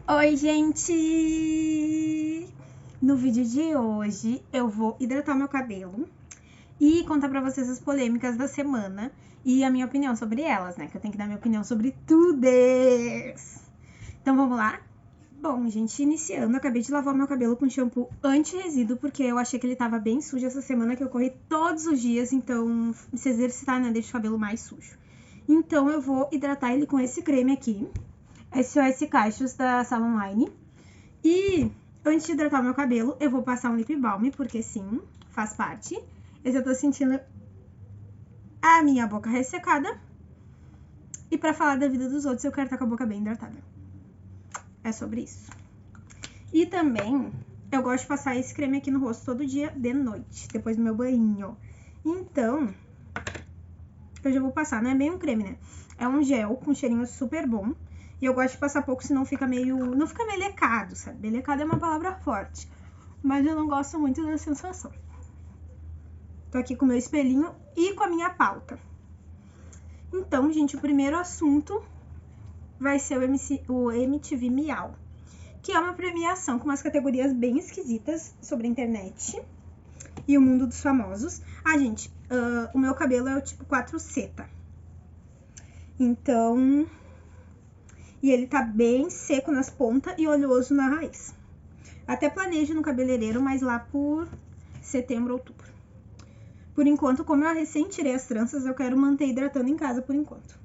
Oi, gente! No vídeo de hoje eu vou hidratar meu cabelo e contar pra vocês as polêmicas da semana e a minha opinião sobre elas, né? Que eu tenho que dar minha opinião sobre tudo. Então vamos lá? Bom, gente, iniciando, eu acabei de lavar meu cabelo com shampoo anti-resíduo porque eu achei que ele tava bem sujo essa semana que eu corri todos os dias, então se exercitar, né, deixa o cabelo mais sujo. Então eu vou hidratar ele com esse creme aqui, SOS Cachos da Salon Line. E antes de hidratar meu cabelo, eu vou passar um lip balm, porque sim, faz parte. Eu já tô sentindo a minha boca ressecada. E pra falar da vida dos outros, eu quero estar com a boca bem hidratada. É sobre isso. E também, eu gosto de passar esse creme aqui no rosto todo dia de noite, depois do meu banho. Então, eu já vou passar. Não é bem um creme, né? É um gel com cheirinho super bom. E eu gosto de passar pouco, senão fica meio... Não fica melecado, sabe? Melecado é uma palavra forte. Mas eu não gosto muito da sensação. Tô aqui com o meu espelhinho e com a minha pauta. Então, gente, o primeiro assunto vai ser o MTV Miau, que é uma premiação com umas categorias bem esquisitas sobre a internet e o mundo dos famosos. Gente, o meu cabelo é o tipo 4C, tá? Então... E ele tá bem seco nas pontas e oleoso na raiz. Até planejo no cabeleireiro, mas lá por setembro, outubro. Por enquanto, como eu recém tirei as tranças, eu quero manter hidratando em casa por enquanto.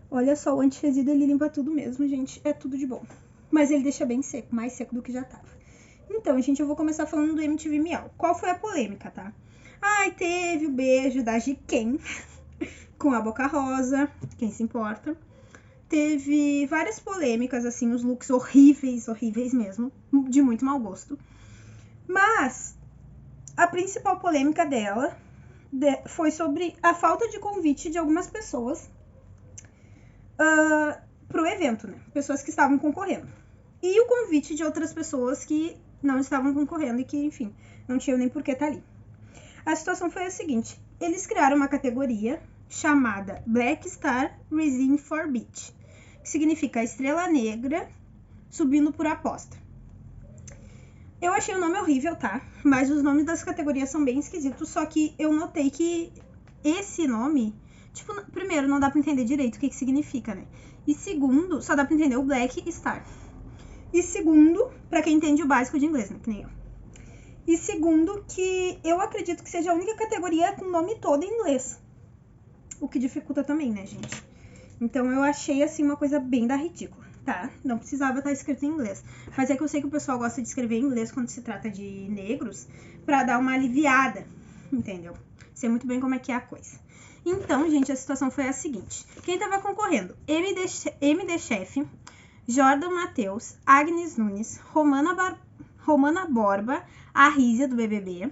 Olha só, o anti-resíduo, ele limpa tudo mesmo, gente. É tudo de bom. Mas ele deixa bem seco, mais seco do que já tava. Então, gente, eu vou começar falando do MTV Miau. Qual foi a polêmica, tá? Teve o beijo da Jiquem com a Boca Rosa, quem se importa. Teve várias polêmicas, assim, os looks horríveis, horríveis mesmo, de muito mau gosto. Mas a principal polêmica dela foi sobre a falta de convite de algumas pessoas pro evento, né? Pessoas que estavam concorrendo. E o convite de outras pessoas que não estavam concorrendo e que, enfim, não tinham nem por que estar ali. A situação foi a seguinte: eles criaram uma categoria chamada Black Star Rising for Beach, que significa estrela negra subindo por aposta. Eu achei o nome horrível, tá? Mas os nomes das categorias são bem esquisitos, só que eu notei que esse nome, tipo, primeiro, não dá pra entender direito o que significa, né? E segundo, só dá pra entender o Black Star. E segundo, pra quem entende o básico de inglês, né? Que nem eu. E segundo, que eu acredito que seja a única categoria com o nome todo em inglês. O que dificulta também, né, gente? Então eu achei, assim, uma coisa bem da ridícula, tá? Não precisava estar escrito em inglês. Mas é que eu sei que o pessoal gosta de escrever em inglês quando se trata de negros, pra dar uma aliviada, entendeu? Sei muito bem como é que é a coisa. Então, gente, a situação foi a seguinte. Quem tava concorrendo? MD Chef, Jordan Matheus, Agnes Nunes, Romana Borba, a Rízia do BBB,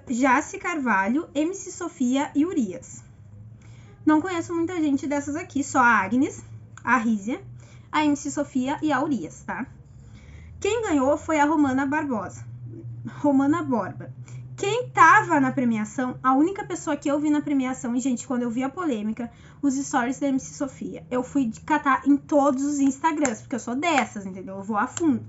Jace Carvalho, MC Sofia e Urias. Não conheço muita gente dessas aqui, só a Agnes, a Rízia, a MC Sofia e a Urias, tá? Quem ganhou foi a Romana Borba. Quem tava na premiação, a única pessoa que eu vi na premiação, e gente, quando eu vi a polêmica, os stories da MC Sofia, eu fui catar em todos os Instagrams, porque eu sou dessas, entendeu? Eu vou a fundo.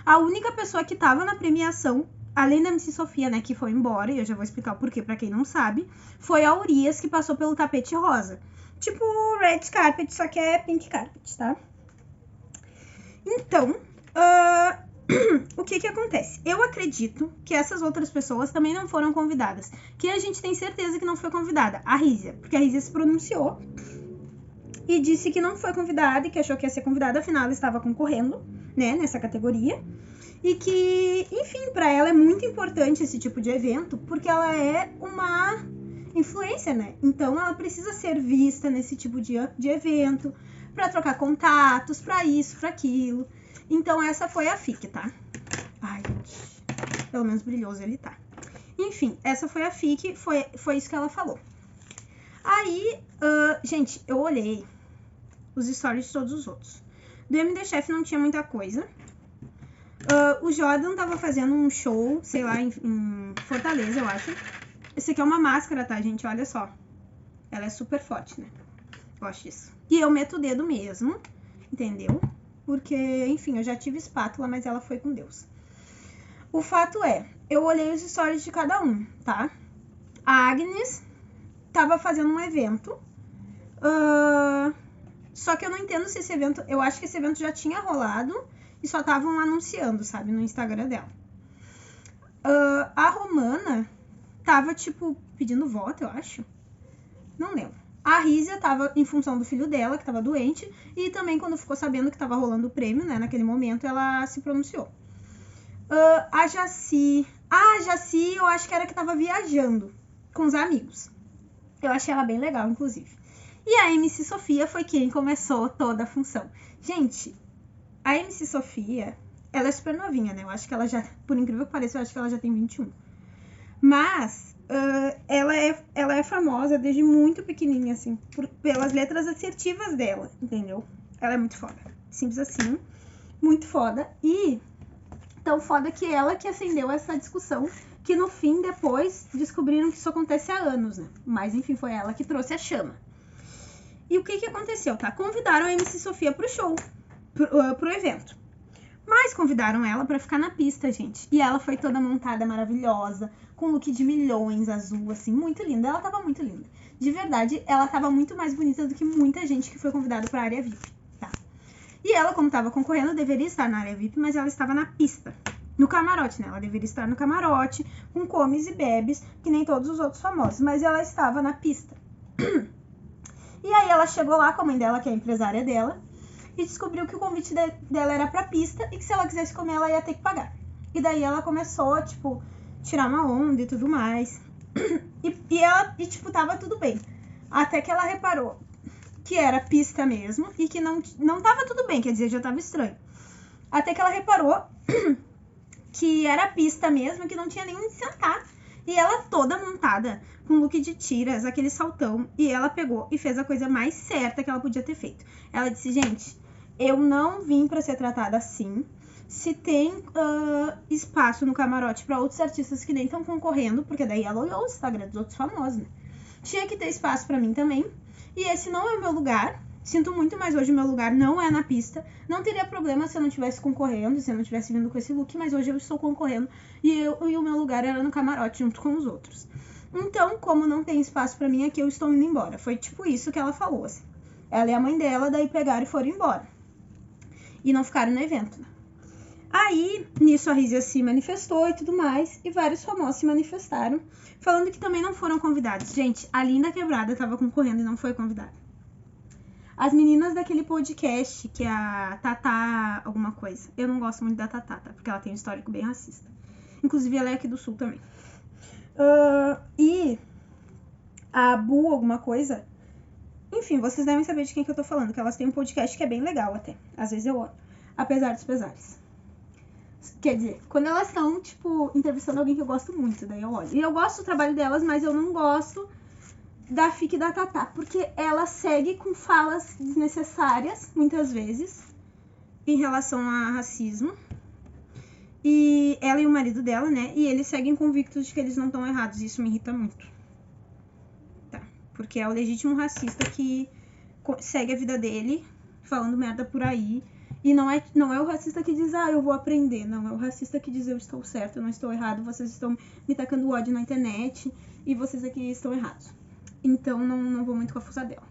A única pessoa que tava na premiação, além da MC Sofia, né, que foi embora, e eu já vou explicar o porquê pra quem não sabe, foi a Urias, que passou pelo tapete rosa. Tipo red carpet, só que é pink carpet, tá? Então, o que acontece? Eu acredito que essas outras pessoas também não foram convidadas. Que a gente tem certeza que não foi convidada. A Rízia, porque a Rízia se pronunciou e disse que não foi convidada e que achou que ia ser convidada, afinal ela estava concorrendo, né, nessa categoria. E que, enfim, pra ela é muito importante esse tipo de evento, porque ela é uma influencer, né? Então ela precisa ser vista nesse tipo de evento, pra trocar contatos, pra isso, pra aquilo. Então essa foi a FIC, tá? Ai, gente, pelo menos brilhoso ele tá. Enfim, essa foi a FIC, foi isso que ela falou. Aí, gente, eu olhei os stories de todos os outros. Do MD Chef não tinha muita coisa. O Jordan tava fazendo um show, sei lá, em Fortaleza, eu acho. Esse aqui é uma máscara, tá, gente? Olha só. Ela é super forte, né? Gosto disso. E eu meto o dedo mesmo, entendeu? porque, enfim, eu já tive espátula, mas ela foi com Deus. O fato é, eu olhei os stories de cada um, tá? A Agnes tava fazendo um evento, só que eu não entendo se esse evento, eu acho que esse evento já tinha rolado e só estavam anunciando, sabe, no Instagram dela. A Romana tava, tipo, pedindo voto, eu acho. Não lembro. A Rízia tava em função do filho dela, que tava doente, e também quando ficou sabendo que tava rolando o prêmio, né, naquele momento, ela se pronunciou. A Jaci, eu acho que era que tava viajando com os amigos. Eu achei ela bem legal, inclusive. E a MC Sofia foi quem começou toda a função. Gente, a MC Sofia, ela é super novinha, né? Eu acho que ela já, por incrível que pareça, eu acho que ela já tem 21. Mas ela é famosa desde muito pequenininha, assim, pelas letras assertivas dela, entendeu? Ela é muito foda. Simples assim, muito foda. E tão foda que ela que acendeu essa discussão, que no fim, depois, descobriram que isso acontece há anos, né? Mas, enfim, foi ela que trouxe a chama. E o que aconteceu, tá? Convidaram a MC Sofia pro show, pro evento. Mas convidaram ela pra ficar na pista, gente. E ela foi toda montada, maravilhosa, com look de milhões, azul, assim, muito linda. Ela tava muito linda. De verdade, ela tava muito mais bonita do que muita gente que foi convidada pra área VIP, tá? E ela, como tava concorrendo, deveria estar na área VIP, mas ela estava na pista. No camarote, né? Ela deveria estar no camarote, com comes e bebes, que nem todos os outros famosos. Mas ela estava na pista. E aí ela chegou lá com a mãe dela, que é a empresária dela, e descobriu que o convite dela era pra pista e que se ela quisesse comer, ela ia ter que pagar. E daí ela começou, tipo, tirar uma onda e tudo mais. E tipo, tava tudo bem. Até que ela reparou que era pista mesmo e que não tava tudo bem, quer dizer, já tava estranho. Até que ela reparou que era pista mesmo, que não tinha nem onde sentar. E ela toda montada, com look de tiras, aquele saltão, e ela pegou e fez a coisa mais certa que ela podia ter feito. Ela disse, gente, eu não vim pra ser tratada assim. Se tem espaço no camarote pra outros artistas que nem estão concorrendo, porque daí ela olhou o Instagram dos outros famosos, né? Tinha que ter espaço pra mim também. E esse não é o meu lugar. Sinto muito, mas hoje o meu lugar não é na pista. Não teria problema se eu não estivesse concorrendo, se eu não estivesse vindo com esse look, mas hoje eu estou concorrendo e o meu lugar era no camarote junto com os outros. Então, como não tem espaço pra mim aqui, eu estou indo embora. Foi tipo isso que ela falou, assim. Ela e a mãe dela, daí pegaram e foram embora. E não ficaram no evento. Aí, nisso a Rízia se manifestou e tudo mais, e vários famosos se manifestaram, falando que também não foram convidados. Gente, a Linda Quebrada estava concorrendo e não foi convidada. As meninas daquele podcast, que é a Tatá alguma coisa. Eu não gosto muito da Tatá, tá? Porque ela tem um histórico bem racista. Inclusive, ela é aqui do Sul também. E a Bu alguma coisa. Enfim, vocês devem saber de quem que eu tô falando, que elas têm um podcast que é bem legal até. Às vezes eu olho. Apesar dos pesares. Quer dizer, quando elas estão, tipo, entrevistando alguém que eu gosto muito, daí eu olho. E eu gosto do trabalho delas, mas eu não gosto da FIC e da Tatá, porque ela segue com falas desnecessárias, muitas vezes, em relação a racismo. E ela e o marido dela, né? E eles seguem convictos de que eles não estão errados. E isso me irrita muito. Tá? Porque é o legítimo racista que segue a vida dele, falando merda por aí. E não é o racista que diz, eu vou aprender. Não, é o racista que diz, eu estou certo, eu não estou errado. Vocês estão me tacando ódio na internet e vocês aqui estão errados. Então, não vou muito com a força dela.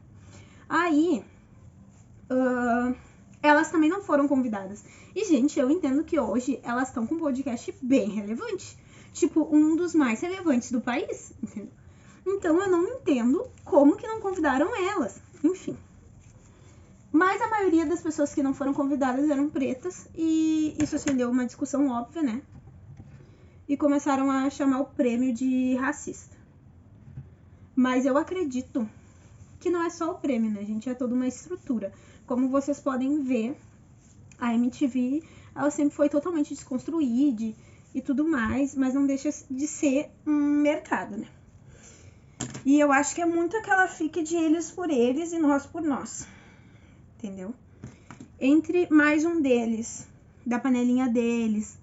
Aí, elas também não foram convidadas. E, gente, eu entendo que hoje elas estão com um podcast bem relevante. Tipo, um dos mais relevantes do país, entendeu? Então, eu não entendo como que não convidaram elas. Enfim. Mas a maioria das pessoas que não foram convidadas eram pretas. E isso acendeu uma discussão óbvia, né? E começaram a chamar o prêmio de racista. Mas eu acredito que não é só o prêmio, né, gente? É toda uma estrutura. Como vocês podem ver, a MTV, ela sempre foi totalmente desconstruída e tudo mais, mas não deixa de ser um mercado, né? E eu acho que é muito aquela fique de eles por eles e nós por nós. Entendeu? Entre mais um deles, da panelinha deles,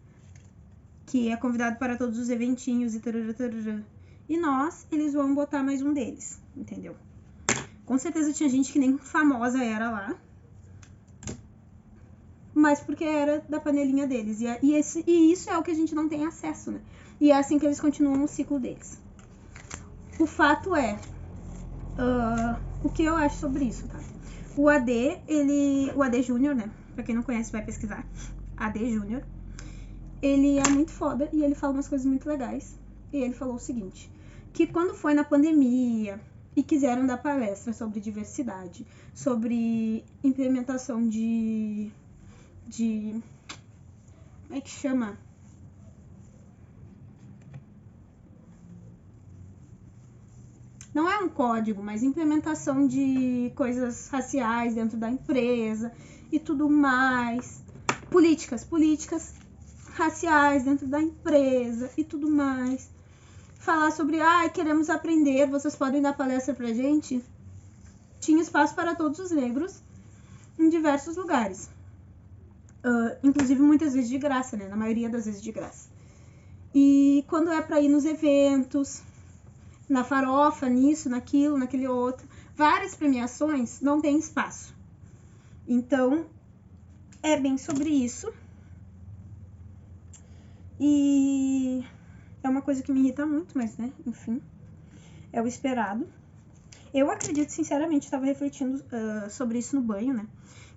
que é convidado para todos os eventinhos e tarará. E nós, eles vão botar mais um deles, entendeu? Com certeza tinha gente que nem famosa era lá. mas porque era da panelinha deles. E isso é o que a gente não tem acesso, né? E é assim que eles continuam o ciclo deles. O fato é, o que eu acho sobre isso, tá? O AD Júnior, né? Pra quem não conhece, vai pesquisar. AD Júnior. Ele é muito foda e ele fala umas coisas muito legais. E ele falou o seguinte, que quando foi na pandemia e quiseram dar palestra sobre diversidade, sobre implementação de como é que chama? Não é um código, mas implementação de coisas raciais dentro da empresa e tudo mais. Políticas raciais dentro da empresa e tudo mais. Falar sobre, queremos aprender, vocês podem dar palestra pra gente? Tinha espaço para todos os negros em diversos lugares. Inclusive muitas vezes de graça, né? Na maioria das vezes de graça. E quando é pra ir nos eventos, na farofa, nisso, naquilo, naquele outro, várias premiações, não tem espaço. Então, é bem sobre isso. E é uma coisa que me irrita muito, mas, né, enfim, é o esperado. Eu acredito, sinceramente, estava refletindo sobre isso no banho, né,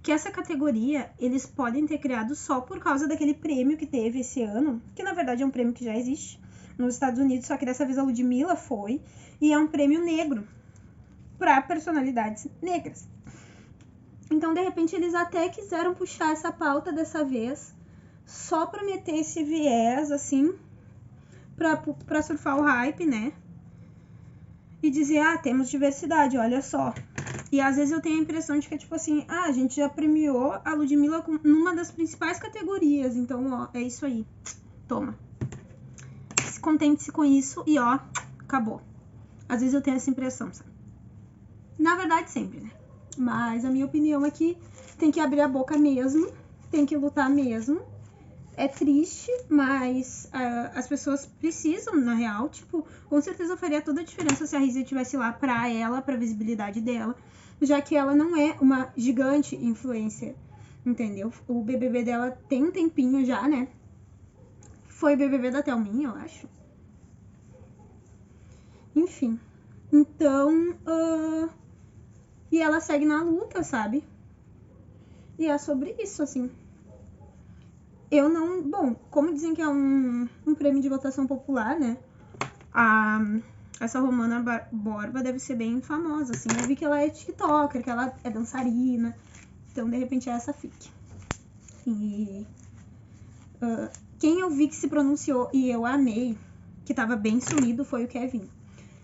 que essa categoria, eles podem ter criado só por causa daquele prêmio que teve esse ano, que na verdade é um prêmio que já existe nos Estados Unidos, só que dessa vez a Ludmilla foi, e é um prêmio negro para personalidades negras. Então, de repente, eles até quiseram puxar essa pauta dessa vez, só pra meter esse viés, assim, pra surfar o hype, né? E dizer, temos diversidade, olha só. E às vezes eu tenho a impressão de que é tipo assim, a gente já premiou a Ludmilla numa das principais categorias, então, ó, é isso aí. Toma. Contente-se com isso e, ó, acabou. Às vezes eu tenho essa impressão, sabe? Na verdade, sempre, né? Mas a minha opinião é que tem que abrir a boca mesmo, tem que lutar mesmo. É triste, mas as pessoas precisam, na real, tipo, com certeza faria toda a diferença se a Rizzi estivesse lá pra ela, pra visibilidade dela, já que ela não é uma gigante influencer, entendeu? O BBB dela tem um tempinho já, né? Foi o BBB da Thelminha, eu acho. Enfim. Então, e ela segue na luta, sabe? E é sobre isso, assim. Eu não... Bom, como dizem que é um prêmio de votação popular, né? Essa Romana Borba deve ser bem famosa, assim. Eu vi que ela é tiktoker, que ela é dançarina. Então, de repente, é essa fique. E... quem eu vi que se pronunciou e eu amei, que tava bem sumido, foi o Kevin.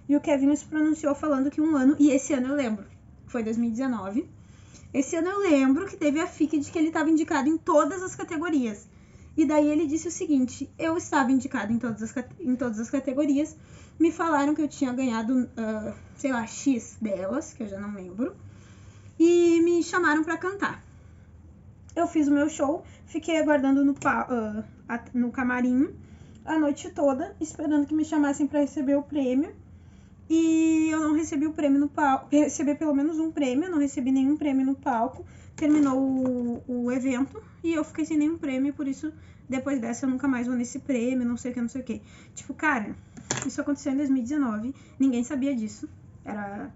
E o Kevin se pronunciou falando que um ano... E esse ano eu lembro. Foi 2019. Esse ano eu lembro que teve a FIC de que ele estava indicado em todas as categorias. E daí ele disse o seguinte, eu estava indicado em todas as categorias, me falaram que eu tinha ganhado, sei lá, X delas, que eu já não lembro, e me chamaram para cantar. Eu fiz o meu show, fiquei aguardando no camarim a noite toda, esperando que me chamassem para receber o prêmio. E eu não recebi o prêmio no palco, recebi pelo menos um prêmio, não recebi nenhum prêmio no palco. Terminou o evento e eu fiquei sem nenhum prêmio, por isso, depois dessa, eu nunca mais vou nesse prêmio, não sei o que, não sei o que. Tipo, cara, isso aconteceu em 2019, ninguém sabia disso, era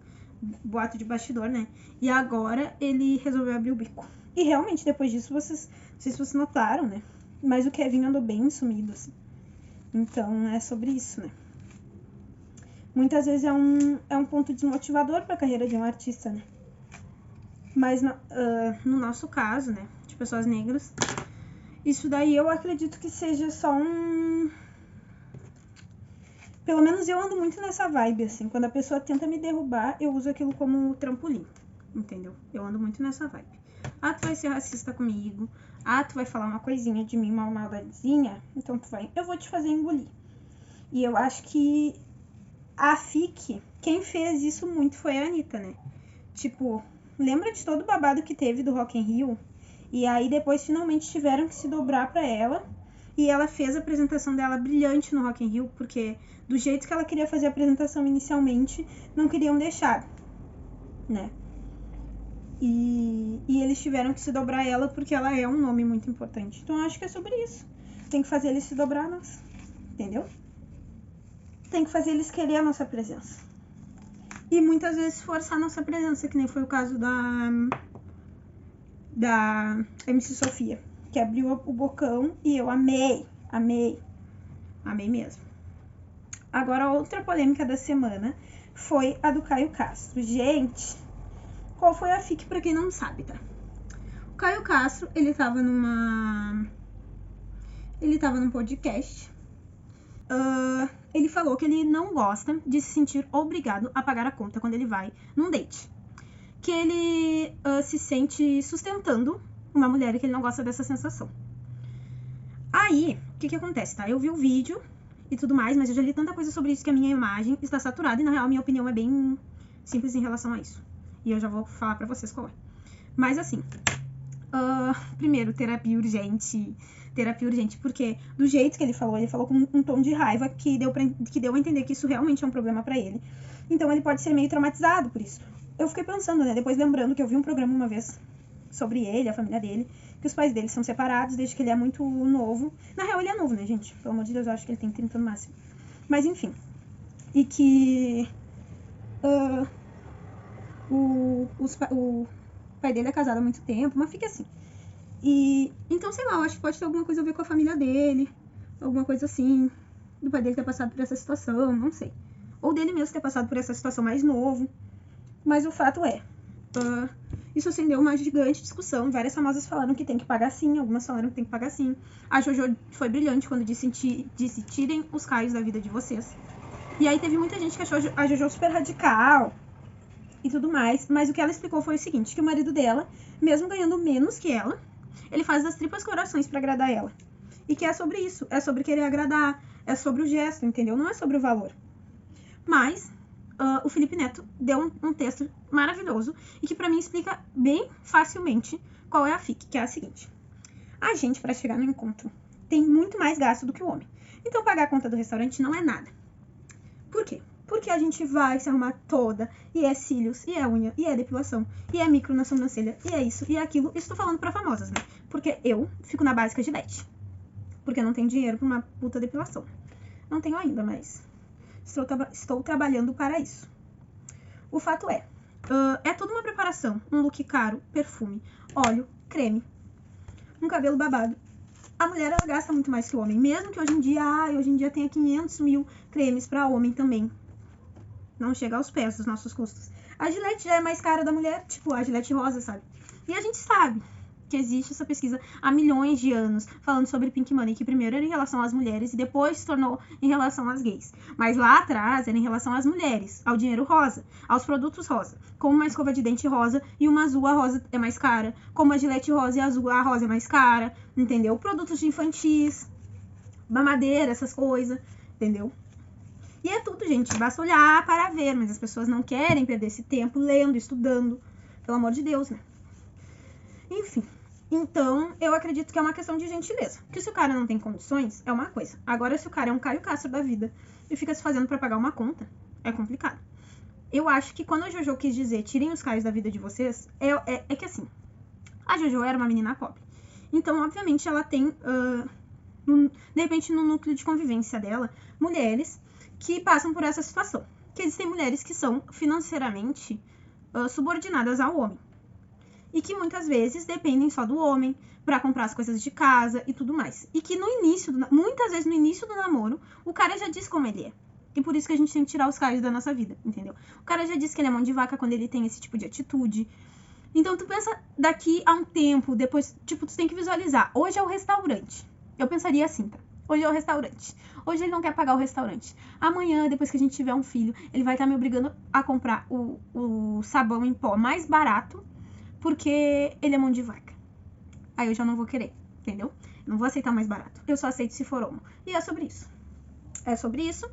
boato de bastidor, né? E agora ele resolveu abrir o bico. E realmente, depois disso, não sei se vocês notaram, né? Mas o Kevin andou bem sumido, assim. Então, é sobre isso, né? Muitas vezes é um ponto desmotivador para a carreira de um artista, né? Mas no nosso caso, né, de pessoas negras, isso daí eu acredito que seja só Pelo menos eu ando muito nessa vibe, assim. Quando a pessoa tenta me derrubar, eu uso aquilo como trampolim, entendeu? Eu ando muito nessa vibe. Tu vai ser racista comigo. Tu vai falar uma coisinha de mim, uma maldadezinha. Então eu vou te fazer engolir. E eu acho que a FIC, quem fez isso muito foi a Anitta, né? Tipo, lembra de todo o babado que teve do Rock in Rio? E aí depois finalmente tiveram que se dobrar pra ela. E ela fez a apresentação dela brilhante no Rock in Rio, porque do jeito que ela queria fazer a apresentação inicialmente, não queriam deixar, né? E eles tiveram que se dobrar a ela porque ela é um nome muito importante. Então eu acho que é sobre isso. Tem que fazer eles se dobrar a nós. Entendeu? Tem que fazer eles querer a nossa presença. E muitas vezes forçar a nossa presença, que nem foi o caso da MC Sofia, que abriu o bocão e eu amei mesmo. Agora, outra polêmica da semana foi a do Caio Castro. Gente, qual foi a FIC pra quem não sabe, tá? O Caio Castro, ele tava num podcast. Ele falou que ele não gosta de se sentir obrigado a pagar a conta quando ele vai num date. Que ele se sente sustentando uma mulher e que ele não gosta dessa sensação. Aí, o que acontece, tá? Eu vi o vídeo e tudo mais, mas eu já li tanta coisa sobre isso que a minha imagem está saturada e, na real, a minha opinião é bem simples em relação a isso. E eu já vou falar pra vocês qual é. Mas, assim, primeiro, terapia urgente, porque do jeito que ele falou com um tom de raiva que deu a entender que isso realmente é um problema pra ele. Então, ele pode ser meio traumatizado por isso. Eu fiquei pensando, né, depois lembrando que eu vi um programa uma vez sobre ele, a família dele, que os pais dele são separados desde que ele é muito novo. Na real, ele é novo, né, gente? Pelo amor de Deus, eu acho que ele tem 30 no máximo. Mas, enfim. E que o pai dele é casado há muito tempo, mas fica assim. E, então, sei lá, eu acho que pode ter alguma coisa a ver com a família dele, alguma coisa assim, do pai dele ter passado por essa situação, não sei. Ou dele mesmo ter passado por essa situação mais novo. Mas o fato é, isso acendeu uma gigante discussão. Várias famosas falaram que tem que pagar sim, algumas falaram que tem que pagar sim. A Jojo foi brilhante quando disse tirem os Caios da vida de vocês. E aí teve muita gente que achou a Jojo super radical e tudo mais. Mas o que ela explicou foi o seguinte, que o marido dela, mesmo ganhando menos que ela, ele faz das tripas corações pra agradar ela. E que é sobre isso, é sobre querer agradar, é sobre o gesto, entendeu? Não é sobre o valor. Mas o Felipe Neto deu um texto maravilhoso e que pra mim explica bem facilmente qual é a FIC, que é a seguinte. A gente, pra chegar no encontro, tem muito mais gasto do que o homem. Então pagar a conta do restaurante não é nada. Por quê? Porque a gente vai se arrumar toda, e é cílios, e é unha, e é depilação, e é micro na sobrancelha, e é isso, e é aquilo. Isso tô falando pra famosas, né? Porque eu fico na básica de Beth. Porque eu não tenho dinheiro pra uma puta depilação. Não tenho ainda, mas estou trabalhando para isso. O fato é toda uma preparação. Um look caro, perfume, óleo, creme, um cabelo babado. A mulher, ela gasta muito mais que o homem. Mesmo que hoje em dia tenha 500 mil cremes para homem também. Não chega aos pés dos nossos custos. A Gillette já é mais cara da mulher, tipo a Gillette rosa, sabe? E a gente sabe que existe essa pesquisa há milhões de anos falando sobre Pink Money, que primeiro era em relação às mulheres e depois se tornou em relação às gays. Mas lá atrás era em relação às mulheres, ao dinheiro rosa, aos produtos rosa. Como uma escova de dente rosa e uma azul, a rosa é mais cara. Como a Gillette rosa e a azul, a rosa é mais cara, entendeu? Produtos de infantis, mamadeira, essas coisas, entendeu? E é tudo, gente, basta olhar para ver, mas as pessoas não querem perder esse tempo lendo, estudando, pelo amor de Deus, né? Enfim, então eu acredito que é uma questão de gentileza. Que se o cara não tem condições, é uma coisa. Agora, se o cara é um Caio Castro da vida e fica se fazendo pra pagar uma conta, é complicado. Eu acho que quando a Jojo quis dizer tirem os Caios da vida de vocês, é que assim, a Jojo era uma menina pobre. Então, obviamente, ela tem, de repente, no núcleo de convivência dela, mulheres que passam por essa situação. Que existem mulheres que são financeiramente subordinadas ao homem. E que muitas vezes dependem só do homem pra comprar as coisas de casa e tudo mais. E que muitas vezes no início do namoro, o cara já diz como ele é. E por isso que a gente tem que tirar os Caios da nossa vida, entendeu? O cara já diz que ele é mão de vaca quando ele tem esse tipo de atitude. Então tu pensa daqui a um tempo, depois, tipo, tu tem que visualizar. Hoje é o restaurante. Eu pensaria assim, tá? Hoje é o restaurante. Hoje ele não quer pagar o restaurante. Amanhã, depois que a gente tiver um filho, ele vai estar me obrigando a comprar o sabão em pó mais barato porque ele é mão de vaca. Aí eu já não vou querer, entendeu? Não vou aceitar mais barato. Eu só aceito se for homo. E é sobre isso. É sobre isso.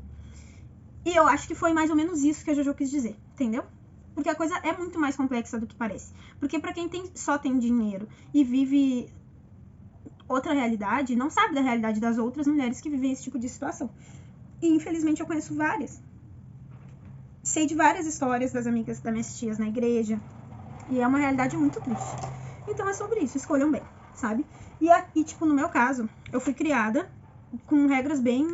E eu acho que foi mais ou menos isso que a Jojo quis dizer, entendeu? Porque a coisa é muito mais complexa do que parece. Porque pra quem só tem dinheiro e vive outra realidade, não sabe da realidade das outras mulheres que vivem esse tipo de situação. E infelizmente eu conheço várias. Sei de várias histórias das amigas das minhas tias na igreja, E é uma realidade muito triste. Então é sobre isso, escolham bem, sabe? E tipo, no meu caso, eu fui criada com regras bem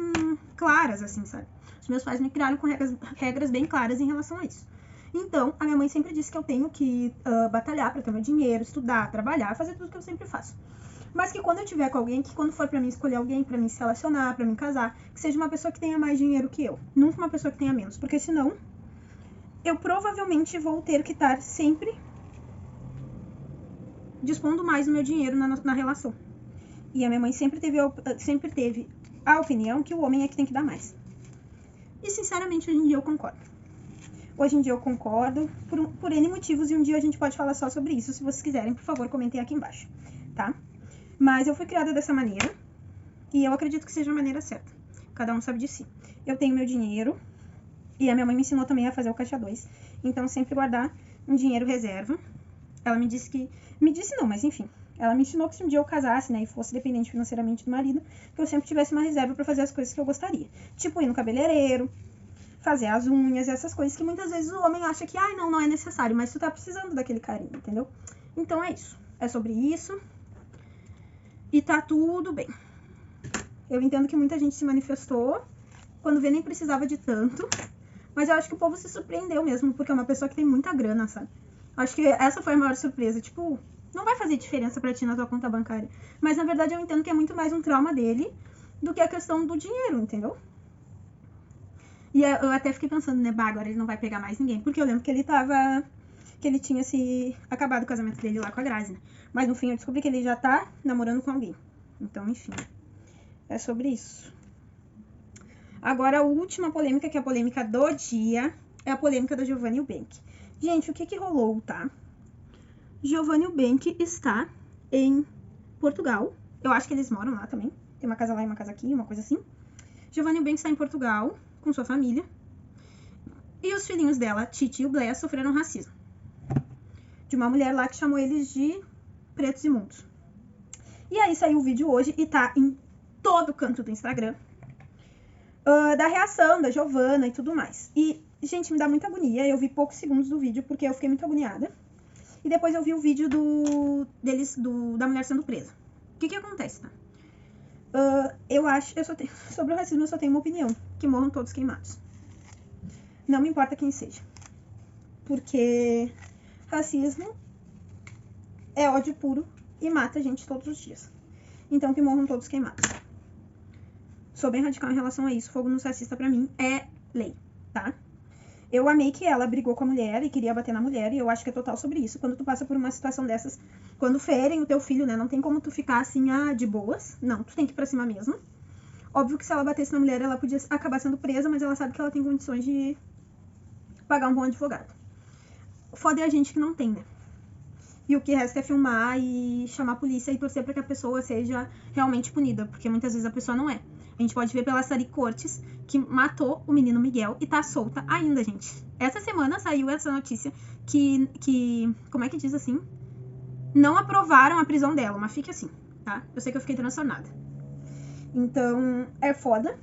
claras, assim, sabe? Os meus pais me criaram com regras bem claras em relação a isso. Então, a minha mãe sempre disse que eu tenho que batalhar pra ter meu dinheiro, estudar, trabalhar, fazer tudo que eu sempre faço. Mas que quando eu tiver com alguém, que quando for pra mim escolher alguém, pra mim se relacionar, pra mim casar, que seja uma pessoa que tenha mais dinheiro que eu. Nunca uma pessoa que tenha menos. Porque senão, eu provavelmente vou ter que estar sempre dispondo mais do meu dinheiro na relação. E a minha mãe sempre teve a opinião que o homem é que tem que dar mais. E sinceramente, hoje em dia eu concordo. Hoje em dia eu concordo por N motivos, e um dia a gente pode falar só sobre isso. Se vocês quiserem, por favor, comentem aqui embaixo, tá? Mas eu fui criada dessa maneira, e eu acredito que seja a maneira certa. Cada um sabe de si. Eu tenho meu dinheiro, e a minha mãe me ensinou também a fazer o caixa 2. Então, sempre guardar um dinheiro reserva. Ela me disse que... Me disse não, mas enfim. Ela me ensinou que se um dia eu casasse, né, e fosse dependente financeiramente do marido, que eu sempre tivesse uma reserva pra fazer as coisas que eu gostaria. Tipo, ir no cabeleireiro, fazer as unhas, essas coisas que muitas vezes o homem acha que, não é necessário, mas tu tá precisando daquele carinho, entendeu? Então é isso. É sobre isso. E tá tudo bem. Eu entendo que muita gente se manifestou, quando vê nem precisava de tanto, mas eu acho que o povo se surpreendeu mesmo, porque é uma pessoa que tem muita grana, sabe? Acho que essa foi a maior surpresa, tipo, não vai fazer diferença pra ti na tua conta bancária. Mas na verdade eu entendo que é muito mais um trauma dele do que a questão do dinheiro, entendeu? E eu até fiquei pensando, né, agora ele não vai pegar mais ninguém, porque eu lembro que ele tinha acabado o casamento dele lá com a Grazi, né? Mas no fim eu descobri que ele já tá namorando com alguém. Então, enfim, é sobre isso. Agora a última polêmica, que é a polêmica do dia, é a polêmica da Giovanna Eubank. Gente, o que rolou, tá? Giovanna Eubank está em Portugal. Eu acho que eles moram lá também. Tem uma casa lá e uma casa aqui, uma coisa assim. Giovanna Eubank está em Portugal com sua família. E os filhinhos dela, Titi e o Blé, sofreram racismo. De uma mulher lá que chamou eles de pretos imundos. E aí saiu o vídeo hoje e tá em todo canto do Instagram. Da reação da Giovanna e tudo mais. E, gente, me dá muita agonia. Eu vi poucos segundos do vídeo porque eu fiquei muito agoniada. E depois eu vi o vídeo da mulher sendo presa. O que acontece, tá? Sobre o racismo eu só tenho uma opinião. Que morram todos queimados. Não me importa quem seja. Porque racismo é ódio puro e mata a gente todos os dias. Então que morram todos queimados. Sou bem radical em relação a isso. Fogo nos racistas pra mim é lei, tá? Eu amei que ela brigou com a mulher e queria bater na mulher, e eu acho que é total sobre isso. Quando tu passa por uma situação dessas, quando ferem o teu filho, né, não tem como tu ficar assim, de boas. Não, tu tem que ir pra cima mesmo. Óbvio que se ela batesse na mulher, ela podia acabar sendo presa, mas ela sabe que ela tem condições de pagar um bom advogado. Foda é a gente que não tem, né? E o que resta é filmar e chamar a polícia e torcer pra que a pessoa seja realmente punida, porque muitas vezes a pessoa não é. A gente pode ver pela Sari Cortes, que matou o menino Miguel e tá solta ainda, gente. Essa semana saiu essa notícia que como é que diz assim? Não aprovaram a prisão dela, mas fique assim, tá? Eu sei que eu fiquei transtornada. Então, é foda.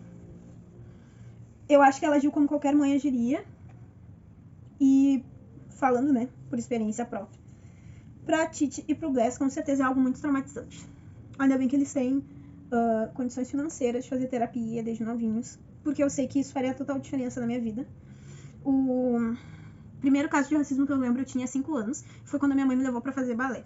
Eu acho que ela agiu como qualquer mãe agiria. E falando, né, por experiência própria. Pra Titi e pro Bless, com certeza é algo muito traumatizante. Ainda bem que eles têm condições financeiras de fazer terapia desde novinhos, porque eu sei que isso faria total diferença na minha vida. O primeiro caso de racismo que eu lembro, eu tinha 5 anos, foi quando a minha mãe me levou pra fazer balé.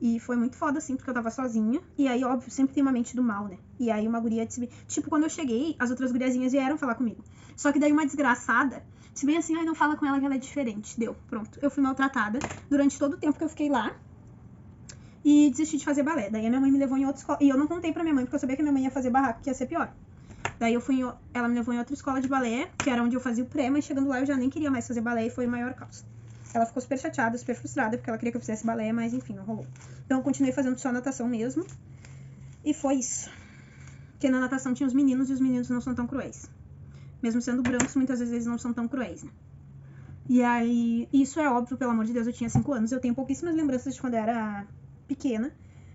E foi muito foda, assim, porque eu tava sozinha. E aí, óbvio, sempre tem uma mente do mal, né? E aí uma guria disse... Tipo, quando eu cheguei, as outras guriazinhas vieram falar comigo. Só que daí uma desgraçada disse bem assim, não fala com ela que ela é diferente. Deu, pronto. Eu fui maltratada durante todo o tempo que eu fiquei lá. E desisti de fazer balé. Daí a minha mãe me levou em outra escola. E eu não contei pra minha mãe, porque eu sabia que a minha mãe ia fazer barraco, que ia ser pior. Daí ela me levou em outra escola de balé, que era onde eu fazia o pré, mas chegando lá eu já nem queria mais fazer balé e foi o maior caos. Ela ficou super chateada, super frustrada, porque ela queria que eu fizesse balé, mas enfim, não rolou. Então eu continuei fazendo só natação mesmo. E foi isso. Porque na natação tinha os meninos, e os meninos não são tão cruéis. Mesmo sendo brancos, muitas vezes eles não são tão cruéis, né? E aí, isso é óbvio, pelo amor de Deus, eu tinha 5 anos. Eu tenho pouquíssimas lembranças de quando eu era pequena.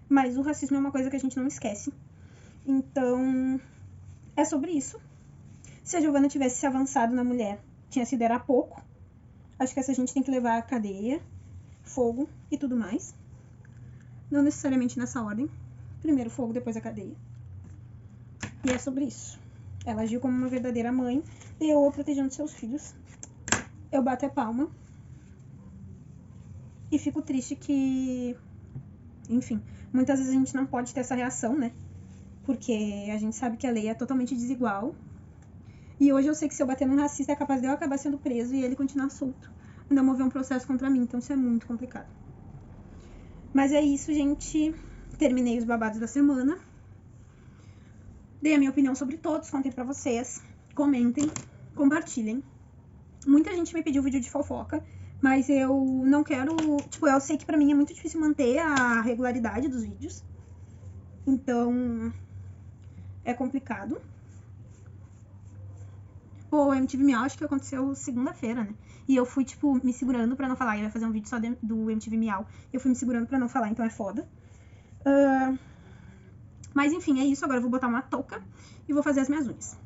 Mas o racismo é uma coisa que a gente não esquece. Então, é sobre isso. Se a Giovanna tivesse se avançado na mulher, tinha sido era pouco. Acho que essa gente tem que levar à cadeia. fogo e tudo mais. Não necessariamente nessa ordem. Primeiro fogo, depois a cadeia. E é sobre isso. Ela agiu como uma verdadeira mãe, leoa protegendo seus filhos. Eu bato a palma. E fico triste que... Enfim, muitas vezes a gente não pode ter essa reação, né? Porque a gente sabe que a lei é totalmente desigual. E hoje eu sei que se eu bater num racista é capaz de eu acabar sendo preso e ele continuar solto. Ainda mover um processo contra mim, então isso é muito complicado. Mas é isso, gente. Terminei os babados da semana. Dei a minha opinião sobre todos, contei pra vocês. Comentem, compartilhem. Muita gente me pediu vídeo de fofoca, mas eu não quero... Tipo, eu sei que pra mim é muito difícil manter a regularidade dos vídeos. Então, é complicado. O MTV Miau, acho que aconteceu segunda-feira, né? E eu fui, tipo, me segurando pra não falar. Eu ia fazer um vídeo só do MTV Miau. Eu fui me segurando pra não falar, então é foda. Mas enfim, é isso. Agora eu vou botar uma touca e vou fazer as minhas unhas.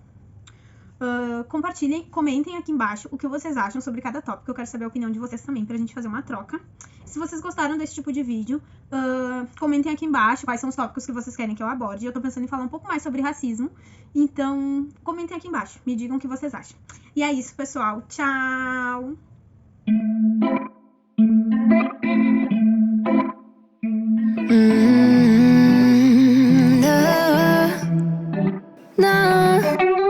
Compartilhem, comentem aqui embaixo o que vocês acham sobre cada tópico. Eu quero saber a opinião de vocês também pra gente fazer uma troca. Se vocês gostaram desse tipo de vídeo, comentem aqui embaixo quais são os tópicos que vocês querem que eu aborde. Eu tô pensando em falar um pouco mais sobre racismo. Então, comentem aqui embaixo. Me digam o que vocês acham. E é isso, pessoal. Tchau! No.